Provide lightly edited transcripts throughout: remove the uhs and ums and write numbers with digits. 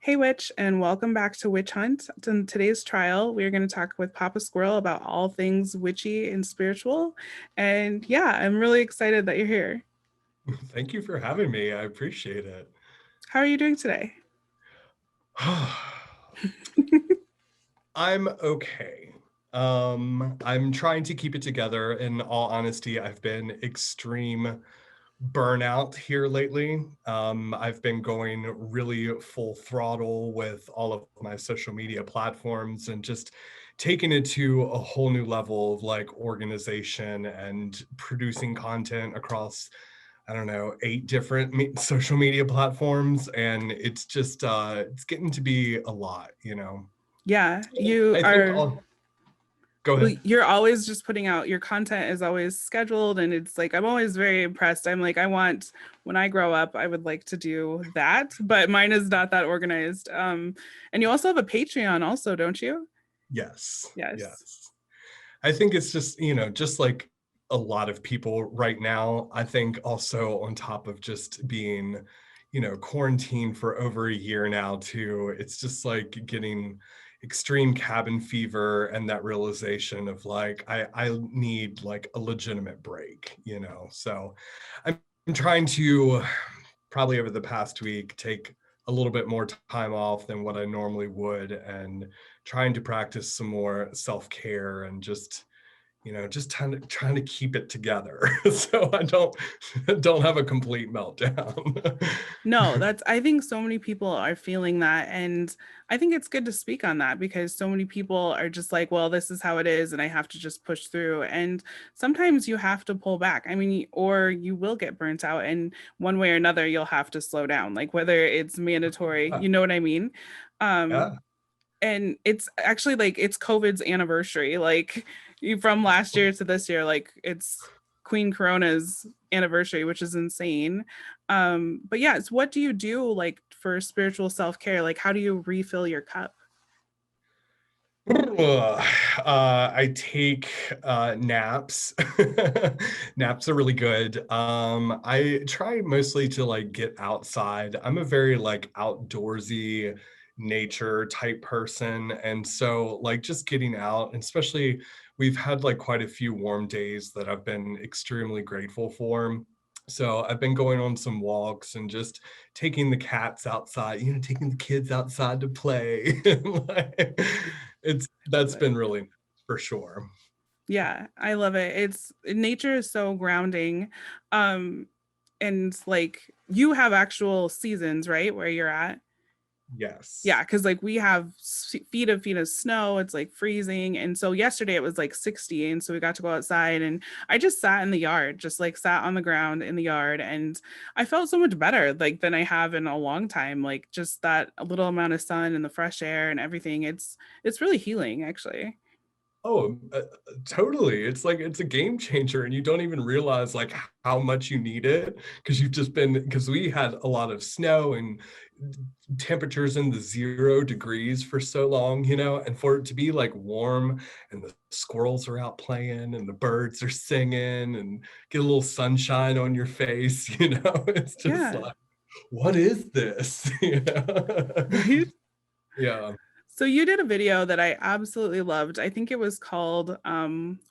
Hey Witch, and welcome back to Witch Hunt. In today's trial, we're going to talk with Papa Squirrel about all things witchy and spiritual. And yeah, I'm really excited that you're here. Thank you for having me. I appreciate it. How are you doing today? I'm okay. I'm trying to keep it together. In all honesty, I've been extreme burnout here lately. I've been going really full throttle with all of my social media platforms and just taking it to a whole new level of like organization and producing content across, I don't know, 8 different social media platforms. And it's just, it's getting to be a lot. Yeah, So I think I'll go well, ahead. you're always just putting out your content is always scheduled, and it's like I'm always very impressed. I'm like, I want when I grow up, I would like to do that, but mine is not that organized. And you also have a Patreon also, don't you? Yes. Yes. Yes. I think it's just, just like a lot of people right now, I think also on top of just being, quarantined for over a year now too, it's just like getting extreme cabin fever and that realization of like, I need like a legitimate break. So I'm trying to probably over the past week take a little bit more time off than what I normally would and trying to practice some more self-care and just trying to keep it together so I don't have a complete meltdown. No, that's I think so many people are feeling that, and I think it's good to speak on that because so many people are just like, well, this is how it is and I have to just push through. And sometimes you have to pull back. I mean, or you will get burnt out and one way or another you'll have to slow down, like whether it's mandatory, you know what I mean? Um Yeah. and it's actually like it's COVID's anniversary, like from last year to this year, like it's Queen Corona's anniversary, which is insane. But yeah, it's what do you do like for spiritual self-care? Like how do you refill your cup? I take naps. Naps are really good. I try mostly to like get outside. I'm a very like outdoorsy nature type person. And so like just getting out, and especially we've had like quite a few warm days that I've been extremely grateful for. So I've been going on some walks and just taking the cats outside, taking the kids outside to play. Like, I love that's it. been really nice for sure. Yeah, I love it. It's nature is so grounding. Um, and like you have actual seasons, right? Where you're at. Yeah, Yes. because like we have feet of snow. It's like freezing. And so yesterday it was like 60. And so we got to go outside and I just sat in the yard, just like sat on the ground in the yard. And I felt so much better like than I have in a long time. Like just that a little amount of sun and the fresh air and everything. It's really healing actually. Oh, totally. It's like it's a game changer, and you don't even realize like how much you need it because because we had a lot of snow and temperatures in the 0 degrees for so long, and for it to be like warm and the squirrels are out playing and the birds are singing and get a little sunshine on your face, it's just Yeah. like, what is this? Right. Yeah. So you did a video that I absolutely loved. I think it was called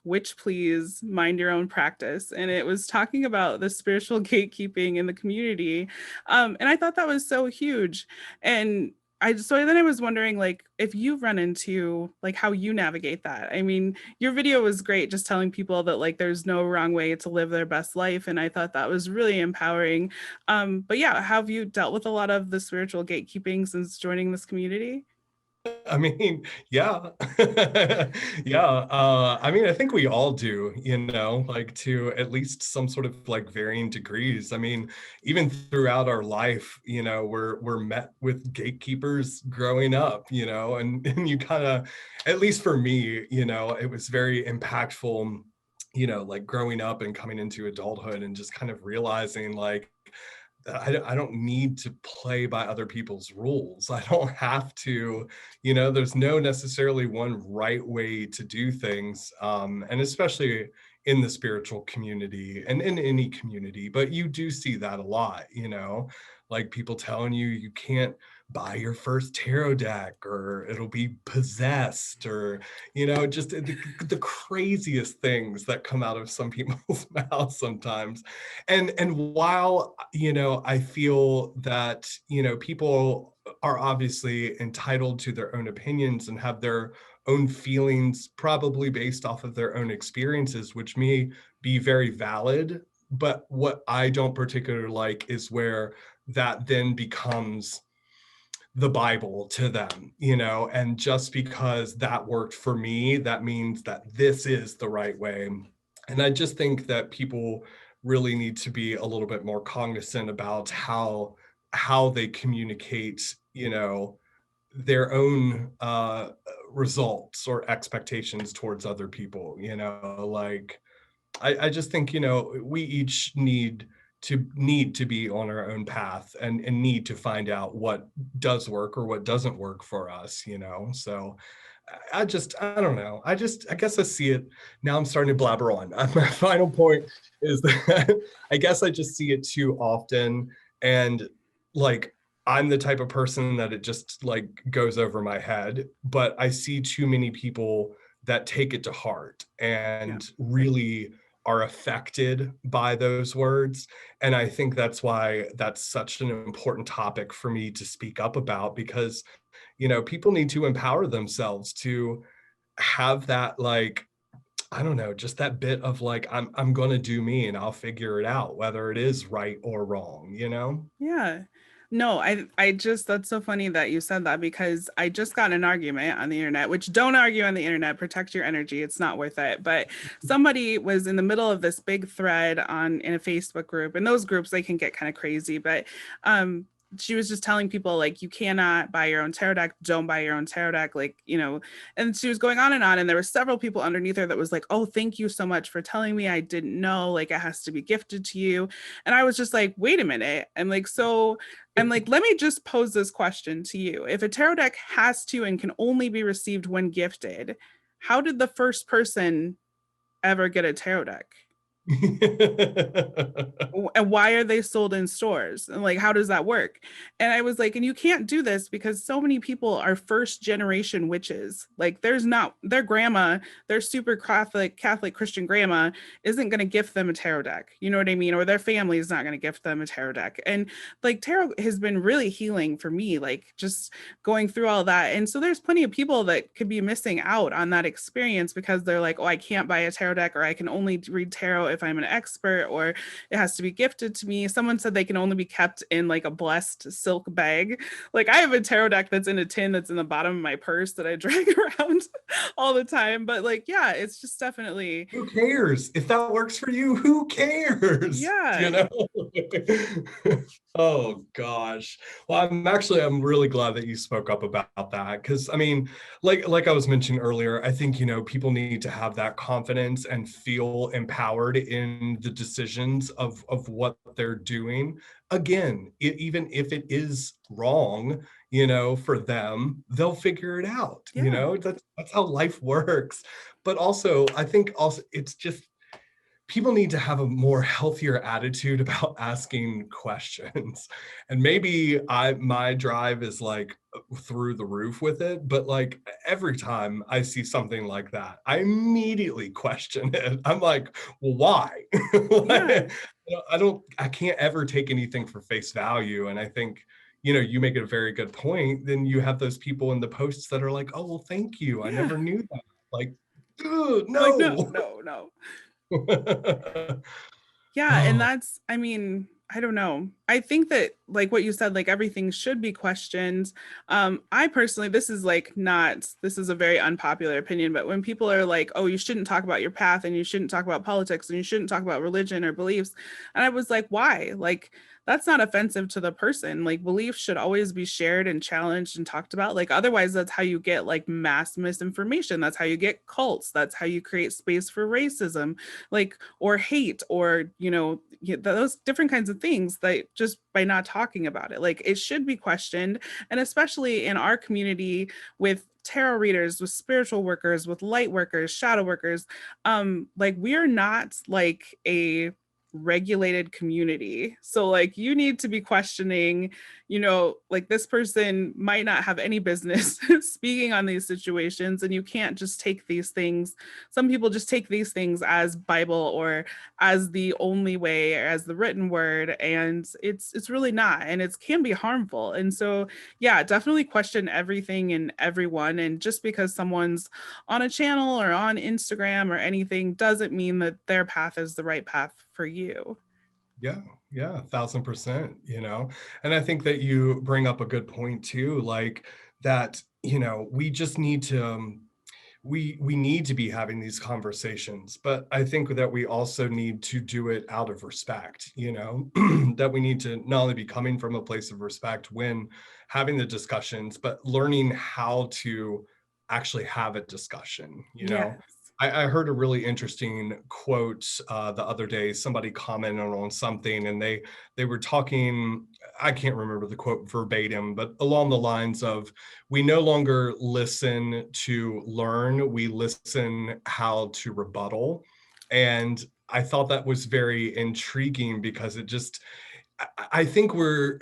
Witch Please Mind Your Own Practice. And it was talking about the spiritual gatekeeping in the community. And I thought that was so huge. And then I was wondering like if you've run into like how you navigate that. I mean, your video was great just telling people that like there's no wrong way to live their best life. And I thought that was really empowering. But yeah, have you dealt with a lot of the spiritual gatekeeping since joining this community? I mean, yeah. Yeah. I mean, I think we all do, like to at least some sort of like varying degrees. I mean, even throughout our life, we're met with gatekeepers growing up, and you kind of, at least for me, it was very impactful, like growing up and coming into adulthood and just kind of realizing like I don't need to play by other people's rules. I don't have to, there's no necessarily one right way to do things. And especially in the spiritual community and in any community, but you do see that a lot, like people telling you you can't buy your first tarot deck or it'll be possessed, or just the craziest things that come out of some people's mouths sometimes. And while I feel that people are obviously entitled to their own opinions and have their own feelings, probably based off of their own experiences, which may be very valid. But what I don't particularly like is where that then becomes the Bible to them, and just because that worked for me, that means that this is the right way. And I just think that people really need to be a little bit more cognizant about how they communicate, their own results or expectations towards other people. Like I just think we each need to be on our own path, and need to find out what does work or what doesn't work for us. So I don't know. I guess I see it now. I'm starting to blabber on. My final point is that I guess I just see it too often, and like I'm the type of person that it just like goes over my head, but I see too many people that take it to heart Yeah. and really are affected by those words. And I think that's why that's such an important topic for me to speak up about, because people need to empower themselves to have that, like, I don't know, just that bit of like, I'm going to do me and I'll figure it out, whether it is right or wrong. Yeah. No, I just, that's so funny that you said that, because I just got in an argument on the internet, which, don't argue on the internet, protect your energy. It's not worth it. But somebody was in the middle of this big thread in a Facebook group, and those groups, they can get kind of crazy, but um she was just telling people, like, you cannot buy your own tarot deck, don't buy your own tarot deck, like, and she was going on, and there were several people underneath her that was like, oh, thank you so much for telling me, I didn't know, like, it has to be gifted to you. And I was just like, wait a minute. I'm like, let me just pose this question to you. If a tarot deck has to and can only be received when gifted, how did the first person ever get a tarot deck? And why are they sold in stores, and like, how does that work? And I was like, and you can't do this because so many people are first generation witches. Like, there's not, their grandma, their super Catholic Christian grandma isn't going to gift them a tarot deck, you know what I mean? Or their family is not going to gift them a tarot deck. And like, tarot has been really healing for me, like, just going through all that. And so there's plenty of people that could be missing out on that experience because they're like, oh, I can't buy a tarot deck, or I can only read tarot if I'm an expert, or it has to be gifted to me. Someone said they can only be kept in like a blessed silk bag. Like, I have a tarot deck that's in a tin that's in the bottom of my purse that I drag around all the time. But like, yeah, it's just definitely, Who cares? If that works for you, who cares? yeah. Oh gosh. Well, I'm really glad that you spoke up about that, because I mean, like I was mentioning earlier, I think people need to have that confidence and feel empowered in the decisions of what they're doing. Again, even if it is wrong, for them, they'll figure it out. Yeah. That's how life works. But also, I think also it's just people need to have a more healthier attitude about asking questions. And maybe my drive is like through the roof with it, but like every time I see something like that, I immediately question it. I'm like, well, why? Yeah. Like, I can't ever take anything for face value. And I think you make it a very good point. Then you have those people in the posts that are like, oh, well, thank you, I Yeah. never knew that. Like, ugh, Like, no, no. no, no. Yeah, and Oh, that's, I mean, I don't know. I think that, like what you said, like, everything should be questioned. I personally, this is like not, this is a very unpopular opinion, but when people are like, oh, you shouldn't talk about your path, and you shouldn't talk about politics, and you shouldn't talk about religion or beliefs. And I was like, why? Like, that's not offensive to the person. Like, beliefs should always be shared and challenged and talked about. Like, otherwise, that's how you get like mass misinformation. That's how you get cults. That's how you create space for racism, like, or hate, or those different kinds of things, that just by not talking about it, like, it should be questioned. And especially in our community, with tarot readers, with spiritual workers, with light workers, shadow workers, like, we are not like a regulated community. So like you need to be questioning, you know, like this person might not have any business speaking on these situations, and you can't just take these things. Some people just take these things as Bible or as the only way or as the written word, and it's really not, and it can be harmful. And so yeah, definitely question everything and everyone. And just because someone's on a channel or on Instagram or anything doesn't mean that their path is the right path for you. Yeah, yeah, 1,000%, you know. And I think that you bring up a good point too, like that, you know, we just need to we need to be having these conversations, but I think that we also need to do it out of respect, you know, that we need to not only be coming from a place of respect when having the discussions, but learning how to actually have a discussion, you know. Yes. I heard a really interesting quote the other day. Somebody commented on something, and they were talking. I can't remember the quote verbatim, but along the lines of, "We no longer listen to learn; we listen how to rebuttal." And I thought that was very intriguing because it just I think we're,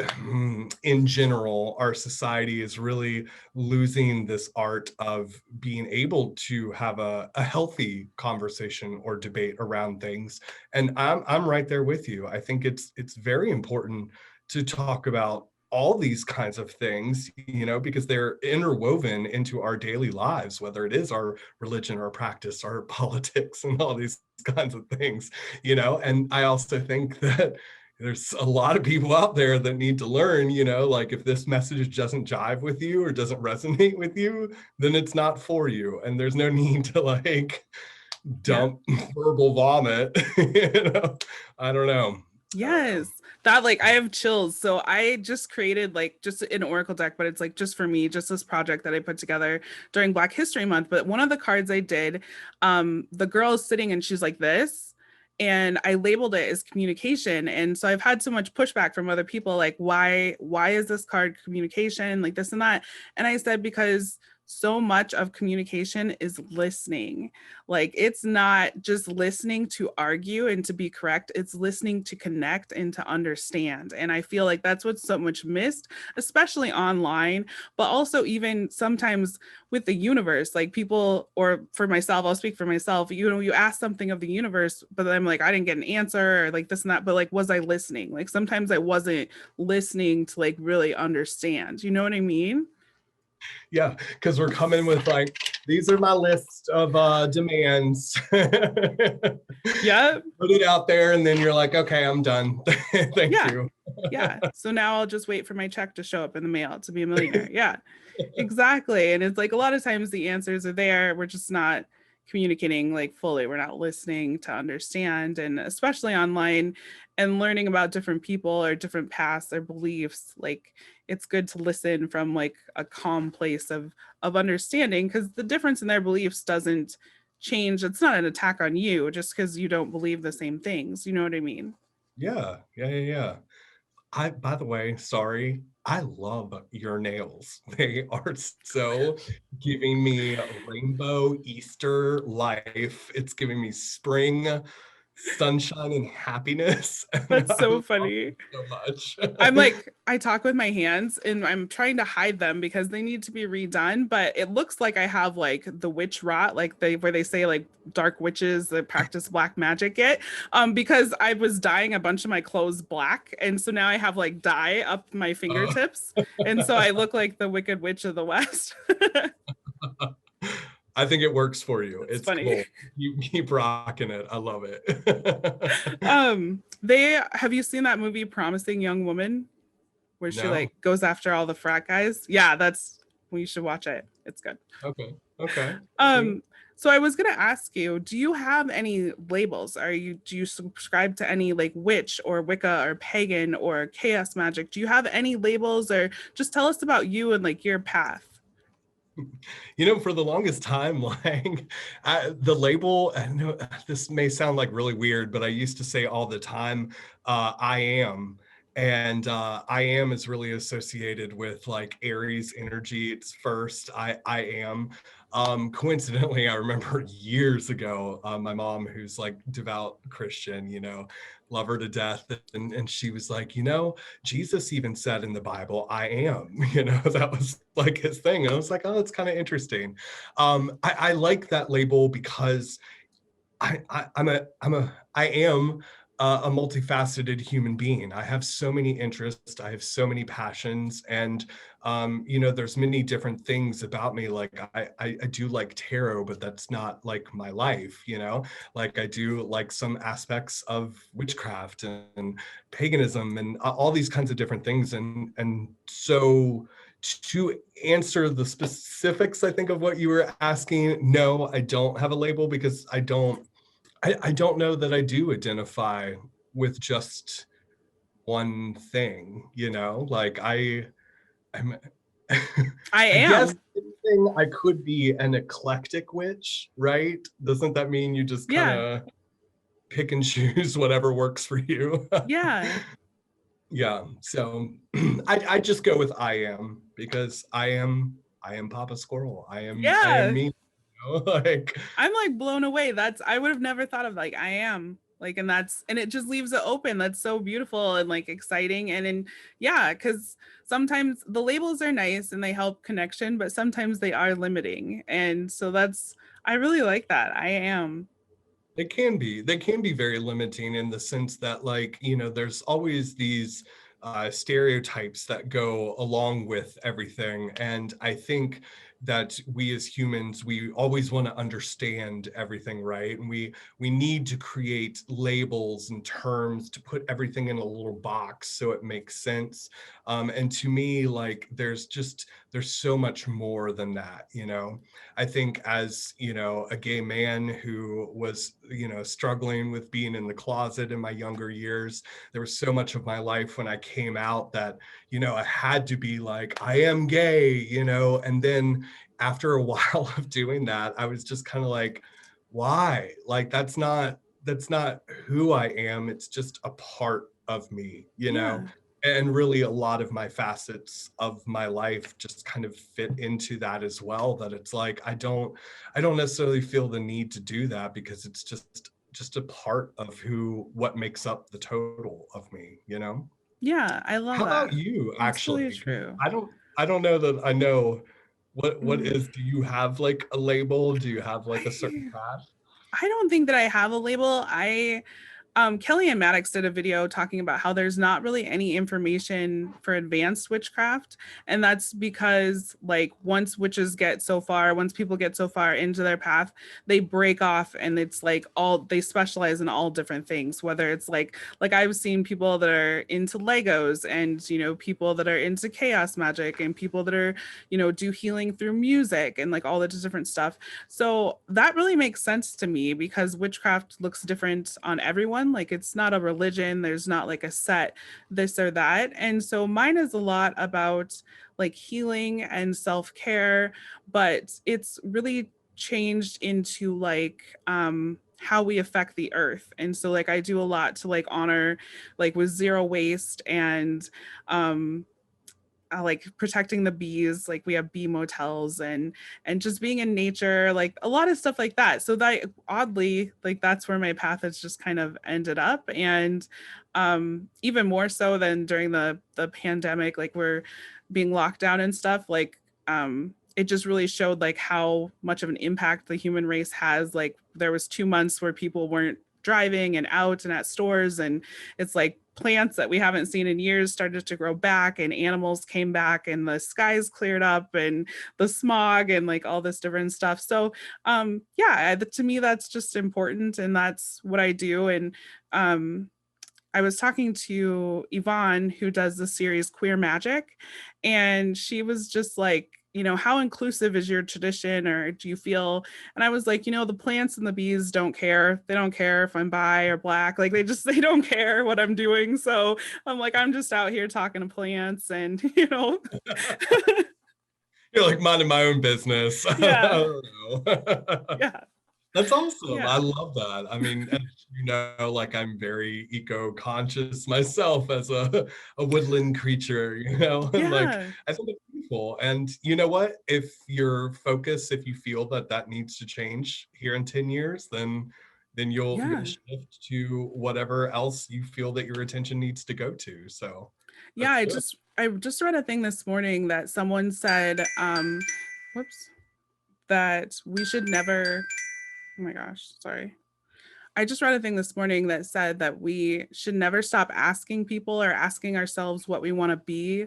in general, our society is really losing this art of being able to have a healthy conversation or debate around things. And I'm right there with you. I think it's very important to talk about all these kinds of things, you know, because they're interwoven into our daily lives, whether it is our religion, our practice, our politics, and all these kinds of things, you know. And I also think that there's a lot of people out there that need to learn, you know, like if this message doesn't jive with you or doesn't resonate with you, then it's not for you. And there's no need to like Yeah. dump verbal vomit. You know, I don't know. I don't know. Yes. That like I have chills. So I just created like just an Oracle deck, but it's like just for me, just this project that I put together during Black History Month. But one of the cards I did, the girl is sitting and she's like this. And I labeled it as communication. And so I've had so much pushback from other people, like, why is this card communication? Like this and that. And I said, because so much of communication is listening. Like it's not just listening to argue and to be correct, it's listening to connect and to understand. And I feel like that's what's so much missed, especially online, but also even sometimes with the universe. Like people, or for myself, I'll speak for myself, you know, you ask something of the universe, but I'm like, I didn't get an answer or like this and that, but like, was I listening? Like sometimes I wasn't listening to like really understand. You know what I mean? Yeah, because we're coming with like, these are my list of demands. Put Yeah. it out there, and then you're like, okay, I'm done. Thank Yeah. you. Yeah. So now I'll just wait for my check to show up in the mail to be a millionaire. Yeah. Exactly. And it's like a lot of times the answers are there. We're just not communicating like fully. We're not listening to understand. And especially online and learning about different people or different paths or beliefs, like it's good to listen from like a calm place of understanding, because the difference in their beliefs doesn't change. It's not an attack on you just because you don't believe the same things. You know what I mean? Yeah, yeah, yeah, yeah. By the way, sorry, I love your nails. They are so giving me rainbow Easter life. It's giving me spring, sunshine, and happiness. And That's I so love funny. it so much. I'm like, I talk with my hands and I'm trying to hide them because they need to be redone, but it looks like I have like the witch rot, like they where they say like dark witches that practice black magic get. Because I was dyeing a bunch of my clothes black. And so now I have like dye up my Uh, fingertips. And so I look like the Wicked Witch of the West. I think it works for you. It's It's funny. cool. You keep rocking it. I love it. They have you seen that movie Promising Young Woman, where she No? like goes after all the frat guys? Yeah, that's well, you should watch it. It's good. Okay. Okay. Um, so I was gonna ask you, do you have any labels? Do you subscribe to any like witch or Wicca or pagan or chaos magic? Do you have any labels, or just tell us about you and like your path? You know, for the longest time, like the label, I know this may sound like really weird, but I used to say all the time, I am. And I am is really associated with like Aries energy. It's first. I am. Coincidentally, I remember years ago, my mom, who's like devout Christian, love her to death, and she was like, Jesus even said in the Bible, "I am." That was like his thing, and I was like, oh, that's kind of interesting. I like that label because I am a multifaceted human being. I have so many interests. I have so many passions, and there's many different things about me. Like I do like tarot, but that's not like my life. Like I do like some aspects of witchcraft and paganism and all these kinds of different things. And so to answer the specifics, I think, of what you were asking, no, I don't have a label because I don't know that I do identify with just one thing, like I'm I I guess am. I could be an eclectic witch, right? Doesn't that mean you just kind Yeah. of pick and choose whatever works for you? Yeah. Yeah. So I just go with I am, because I am Papa Squirrel. I am Yeah. me. Like I'm like blown away. I would have never thought of like I am like, and it just leaves it open. That's so beautiful and like exciting. Yeah, because sometimes the labels are nice and they help connection, but sometimes they are limiting. And so I really like that. I am. They can be very limiting in the sense that, like, there's always these stereotypes that go along with everything. And I think that we as humans, we always want to understand everything, right? And we need to create labels and terms to put everything in a little box so it makes sense. And to me, like, there's so much more than that. I think, as a gay man who was struggling with being in the closet in my younger years, there was so much of my life when I came out that I had to be like, I am gay, and then after a while of doing that, I was just kind of like, why? Like, that's not who I am. It's just a part of me, Yeah. and really a lot of my facets of my life just kind of fit into that as well. That it's like, I don't necessarily feel the need to do that, because it's just a part of what makes up the total of me. Yeah. I love How about that. you, That's really actually? 'Cause true. I don't know that I know what Mm. is. Do you have like a label? Do you have like a certain path? I don't think that I have a label. Kelly and Maddox did a video talking about how there's not really any information for advanced witchcraft. And that's because, like, once people get so far into their path, they break off and it's like they specialize in all different things, whether it's like I've seen people that are into Legos and, people that are into chaos magic and people that are, do healing through music and like all the different stuff. So that really makes sense to me because witchcraft looks different on everyone. Like it's not a religion, there's not like a set this or that. And so mine is a lot about like healing and self care, but it's really changed into like, how we affect the earth. And so like I do a lot to like honor like with zero waste and like protecting the bees, like we have bee motels and just being in nature, like a lot of stuff like that. So that oddly, like that's where my path has just kind of ended up. And even more so than during the pandemic, like we're being locked down and stuff, like it just really showed like how much of an impact the human race has. Like there was 2 months where people weren't driving and out and at stores, and it's like plants that we haven't seen in years started to grow back and animals came back and the skies cleared up and the smog and like all this different stuff. So yeah, to me that's just important and that's what I do. And I was talking to Yvonne, who does the series Queer Magic, and she was just like, how inclusive is your tradition or do you feel? And I was like, the plants and the bees don't care. They don't care if I'm bi or black. Like they don't care what I'm doing. So I'm like, I'm just out here talking to plants and, You're like minding my own business. I yeah, don't know. yeah. That's awesome. I Yeah. love that. I mean, as you know, like I'm very eco-conscious myself as a woodland creature, you know, and like Yeah. I think it's beautiful. And you know what? If your focus, if you feel that that needs to change here in 10 years, then you'll Yeah. shift to whatever else you feel that your attention needs to go to. So Yeah, that's good. I just read a thing this morning that someone said, whoops, that we should never, oh my gosh, sorry. I just read a thing this morning that said that we should never stop asking people or asking ourselves what we want to be,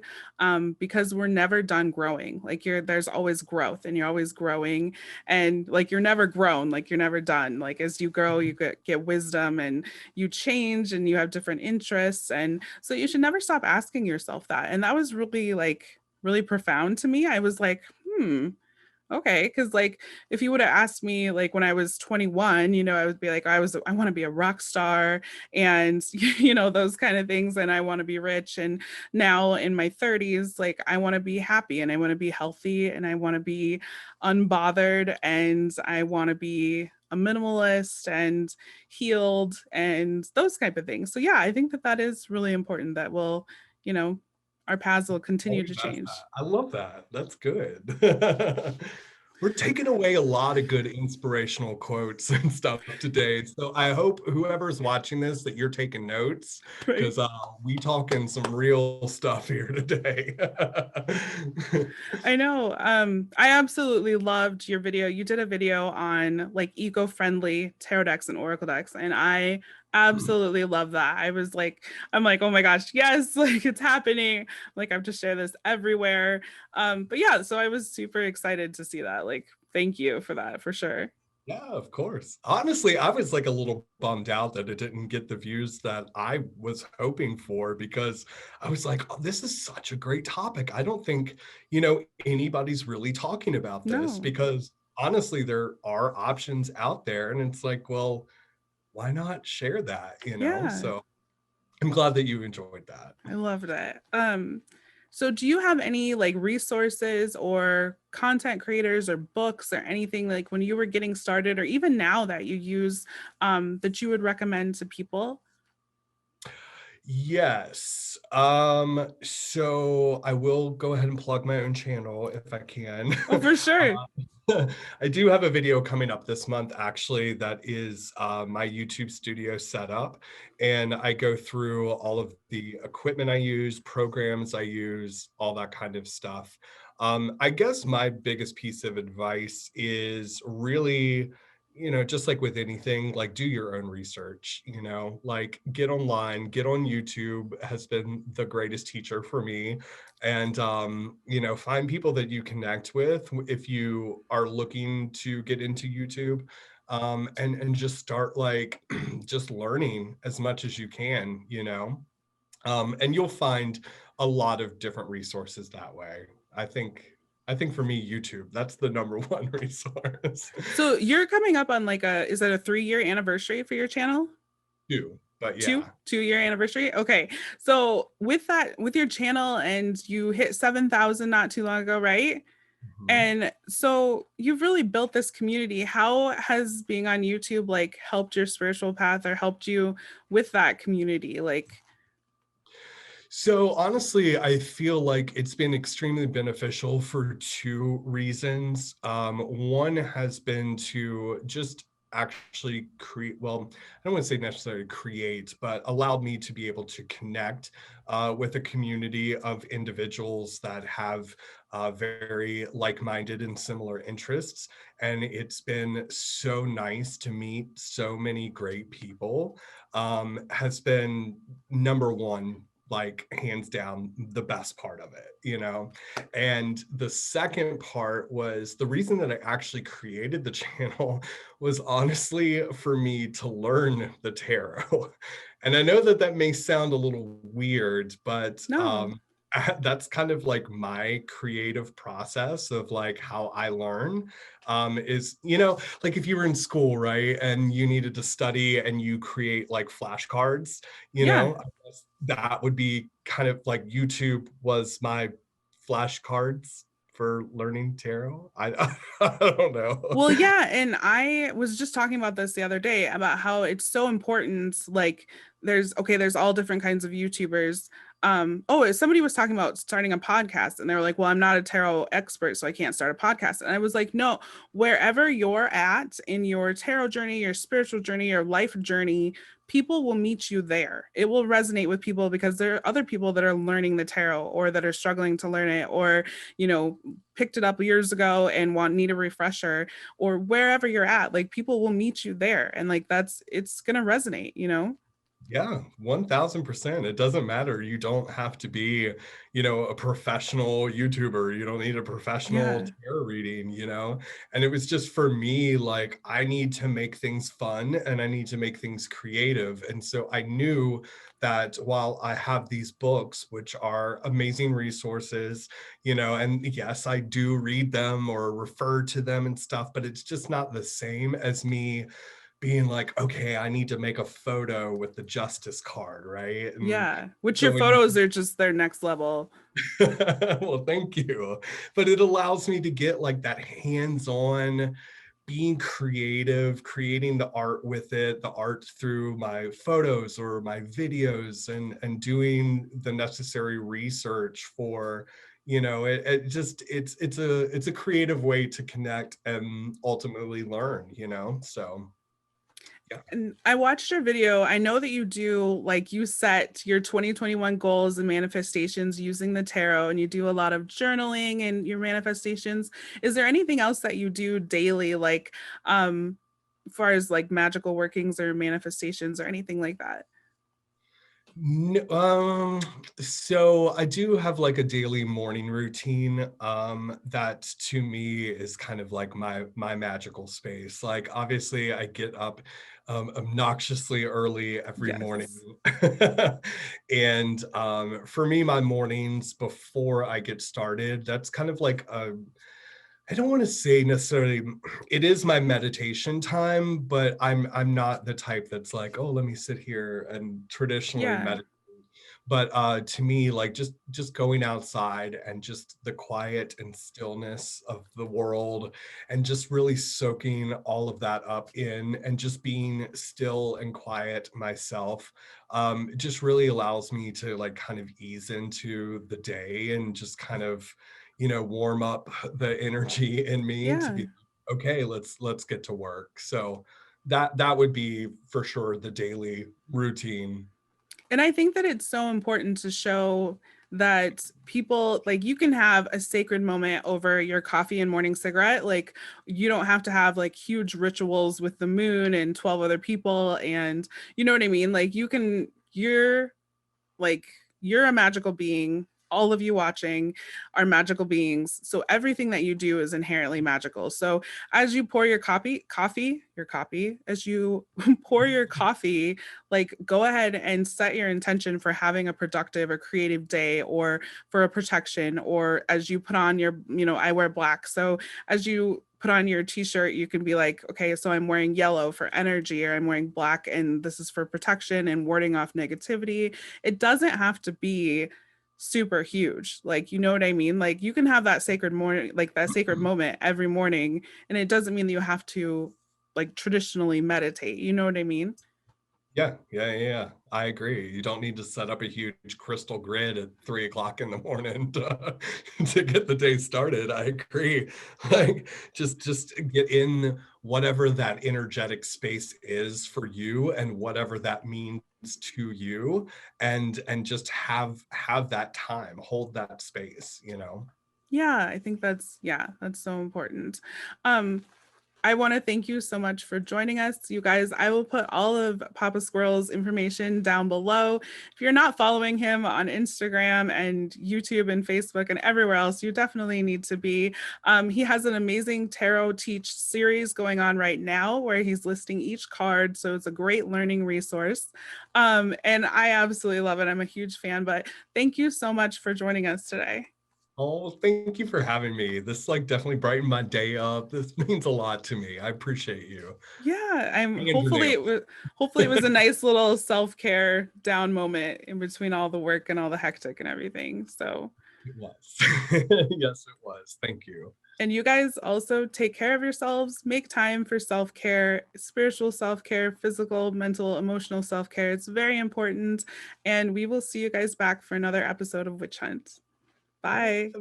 because we're never done growing. Like there's always growth and you're always growing, and like you're never grown, like you're never done. Like as you grow, you get wisdom and you change and you have different interests. And so you should never stop asking yourself that. And that was really like really profound to me. I was like, okay, because like if you would have asked me like when I was 21, I would be like, I want to be a rock star and those kind of things, and I want to be rich. And now in my 30s, like I want to be happy and I want to be healthy and I want to be unbothered and I want to be a minimalist and healed and those type of things. So yeah, I think that that is really important that you know, our paths will continue Always to ask change. that. I love that. That's good. We're taking away a lot of good inspirational quotes and stuff today. So I hope whoever's watching this that you're taking notes Right. because we talking some real stuff here today. I know. I absolutely loved your video. You did a video on like eco-friendly tarot decks and oracle decks, and I absolutely love that. I'm like, oh my gosh, yes, like it's happening. Like I've just shared this everywhere. But yeah, so I was super excited to see that. Like, thank you for that for sure. Yeah, of course. Honestly, I was like a little bummed out that it didn't get the views that I was hoping for because I was like, oh, this is such a great topic. I don't think, anybody's really talking about this No. because honestly, there are options out there. And it's like, well, why not share that? Yeah. So I'm glad that you enjoyed that. I loved it. So do you have any like resources or content creators or books or anything like when you were getting started or even now that you use that you would recommend to people? Yes. So I will go ahead and plug my own channel if I can. Oh, for sure. I do have a video coming up this month, actually, that is my YouTube studio setup. And I go through all of the equipment I use, programs I use, all that kind of stuff. I guess my biggest piece of advice is really, just like with anything, like do your own research, like get online, get on YouTube has been the greatest teacher for me. And, find people that you connect with if you are looking to get into YouTube. And just start like just learning as much as you can. And you'll find a lot of different resources that way. I think for me, YouTube, that's the number one resource. So you're coming up on like is that a 3-year anniversary for your channel? Too, but Two, yeah. 2-year anniversary. Okay. So with that, with your channel and you hit 7,000 not too long ago, right? Mhm. And so you've really built this community. How has being on YouTube like helped your spiritual path or helped you with that community? Like, So honestly, I feel like it's been extremely beneficial for two reasons. One has been to just actually create, well, I don't want to say necessarily create, but allowed me to be able to connect with a community of individuals that have very like-minded and similar interests. And it's been so nice to meet so many great people. Has been number one, like hands down the best part of it. And the second part was the reason that I actually created the channel was honestly for me to learn the tarot. And I know that that may sound a little weird, but no. that's kind of like my creative process of like how I learn. Is like if you were in school, right, and you needed to study and you create like flashcards, Yeah. I guess that would be kind of like YouTube was my flashcards for learning tarot. I don't know. Well, yeah, and I was just talking about this the other day about how it's so important. Like, there's all different kinds of YouTubers. Somebody was talking about starting a podcast, and they were like, "Well, I'm not a tarot expert, so I can't start a podcast." And I was like, "No, wherever you're at in your tarot journey, your spiritual journey, your life journey, people will meet you there. It will resonate with people because there are other people that are learning the tarot or that are struggling to learn it, or picked it up years ago and need a refresher, or wherever you're at, like people will meet you there, and like it's gonna resonate. Yeah, 1000%. It doesn't matter. You don't have to be, a professional YouTuber. You don't need a professional Yeah, tarot reading. And it was just for me, like, I need to make things fun and I need to make things creative. And so I knew that while I have these books, which are amazing resources, and yes, I do read them or refer to them and stuff, but it's just not the same as me being like, okay, I need to make a photo with the justice card, right? And yeah, which your going, photos are just their next level. well, thank you. But it allows me to get like that hands-on, being creative, creating the art with it, the art through my photos or my videos, and doing the necessary research for, it just it's a creative way to connect and ultimately learn. So yeah. And I watched your video. I know that you do, like, you set your 2021 goals and manifestations using the tarot, and you do a lot of journaling and your manifestations. Is there anything else that you do daily, like, as far as like magical workings or manifestations or anything like that? So I do have like a daily morning routine that to me is kind of like my magical space. Like obviously I get up obnoxiously early every morning. Yes. And for me, my mornings before I get started, that's kind of like I don't want to say necessarily it is my meditation time, but I'm not the type that's like, oh, let me sit here and traditionally Yeah. meditate. But to me, like just going outside and just the quiet and stillness of the world and just really soaking all of that up in and just being still and quiet myself, it just really allows me to like kind of ease into the day and just kind of warm up the energy in me to Yeah. be okay, let's get to work. So that would be for sure the daily routine. And I think that it's so important to show that people, like, you can have a sacred moment over your coffee and morning cigarette. Like, you don't have to have like huge rituals with the moon and 12 other people. And you know what I mean? Like, like you're a magical being. All of you watching are magical beings, so everything that you do is inherently magical. So as you pour your coffee, as you pour your coffee, like, go ahead and set your intention for having a productive or creative day, or for a protection. Or as you put on your, I wear black, so as you put on your t-shirt, you can be like, okay, so I'm wearing yellow for energy, or I'm wearing black and this is for protection and warding off negativity. It doesn't have to be super huge. Like, you know what I mean? Like, you can have that sacred morning, like that sacred moment every morning, and it doesn't mean that you have to like traditionally meditate. You know what I mean? Yeah. I agree. You don't need to set up a huge crystal grid at 3 o'clock in the morning to get the day started. I agree. Like just get in whatever that energetic space is for you and whatever that means to you, and just have that time, hold that space. Yeah, I think that's so important. Um, I want to thank you so much for joining us, you guys. I will put all of Papa Squirrel's information down below. If you're not following him on Instagram and YouTube and Facebook and everywhere else, you definitely need to be. He has an amazing Tarot Teach series going on right now where he's listing each card. So it's a great learning resource. And I absolutely love it. I'm a huge fan, but thank you so much for joining us today. Oh, thank you for having me. This like definitely brightened my day up. This means a lot to me. I appreciate you. Yeah, I'm And Janelle. hopefully it was a nice little self-care down moment in between all the work and all the hectic and everything. So It was. Yes, it was. Thank you. And you guys also take care of yourselves, make time for self-care, spiritual self-care, physical, mental, emotional self-care. It's very important. And we will see you guys back for another episode of Witch Hunt. Bye.